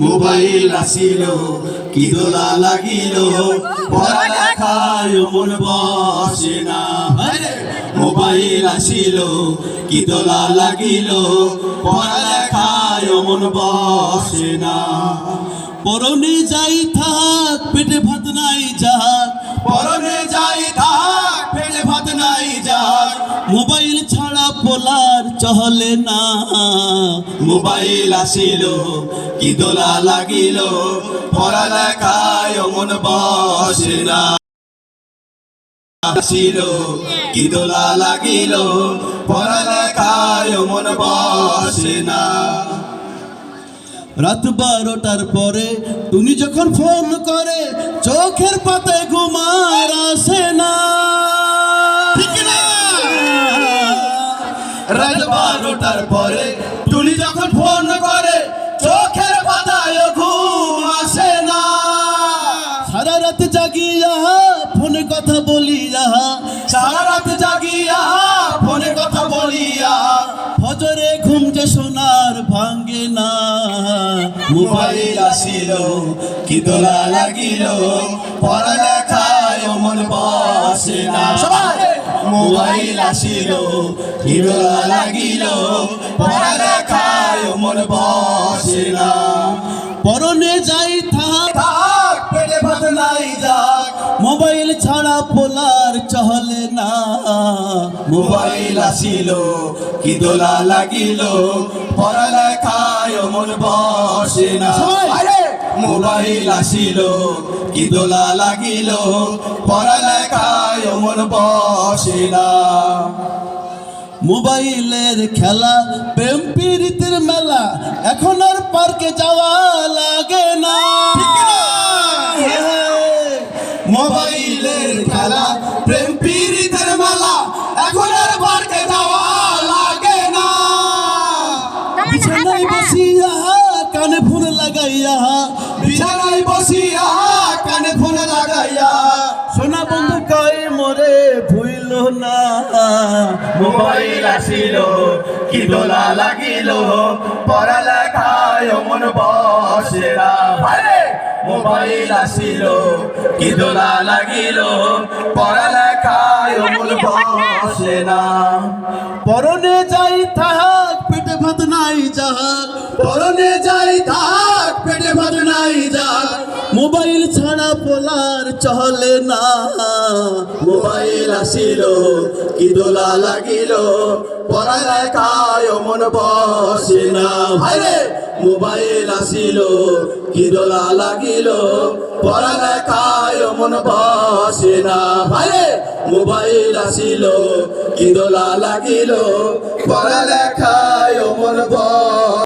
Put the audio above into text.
Mobile আসিল কি দোলা লাগিল পড়ালেখায় মন বসে না। মোবাইল আসিল কি দোলা লাগিল পড়ালেখায় মন বসে না। পরনে যাই থাক পেটে ভাত নাই যাক, পরনে যাই থাক পেটে ভাত নাই যাক, মোবাইল ছাড়া পোলার চলে না। মোবাইল আসিল কি দোলা লাগিল পড়ালেখায় মন বসে না। আসিল কি দোলা লাগিল পড়ালেখায় মন বসে না। রাত 12টার পরে তুমি যখন ফোন করে চোখের পাতায় ঘুম আর আসে না। রাত 12টার পরে তুমি যখন ফোন করে চোখের পাতায় ঘুম আসে না। সারা রাত জাগিয়া ফোনে কথা বলিয়া, সারা রাত জাগিয়া ফোনে কথা বলিয়া, ফজরে ঘুম যে সোনার ভাঙ্গে না। মোবাইল আসিল কি দোলা লাগিল পড়ালেখায় মন বসে না। মোবাইল আসিল কি দোলা লাগিল পড়ালেখায় মন বসে না। পরনে যাই থাক পেটে ভাত নাই যাক, মোবাইল ছাড়া পোলার চলে না। মোবাইল আসিল কি দোলা লাগিল পড়ালেখায় মন বসে না। মোবাইল আসিল কি দোলা লাগিল পড়ালেখায় মন বসে না। মোবাইলের খেলা প্রেম প্রীতির মেলা এখন আর পার্কে যাওয়া লাগে না। মোবাইলের খেলা প্রেম প্রীতির মেলা এখন আর পার্কে যাওয়া লাগে না। বিছানায় বসিয়া কানে ফোন লাগাইয়া, বিছানায় বসিয়া কানে ফোন লাগাইয়া, সোনা বন্ধু কই মোরে ভুইল না। মোবাইল আসিল কি দোলা লাগিল পড়ালেখায় মন বসে না। মোবাইল আসিল কি দোলা লাগিল পড়ালেখায় মন বসে না। পরনে যাই থাক পেটে ভাত নাই যাক, পরনে যাই থাক পেটে ভাত নাই যাক, মোবাইল ছাড়া পোলার চলে না। মোবাইল আসিল কি দোলা লাগিল পড়ালেখায় মন বসে না। ভাইরে মোবাইল আসিল কি দোলা লাগিল পড়ালেখায় মন বসে না। ভাইরে মোবাইল আসিল কি দোলা লাগিল পড়ালেখায় মন বসে না।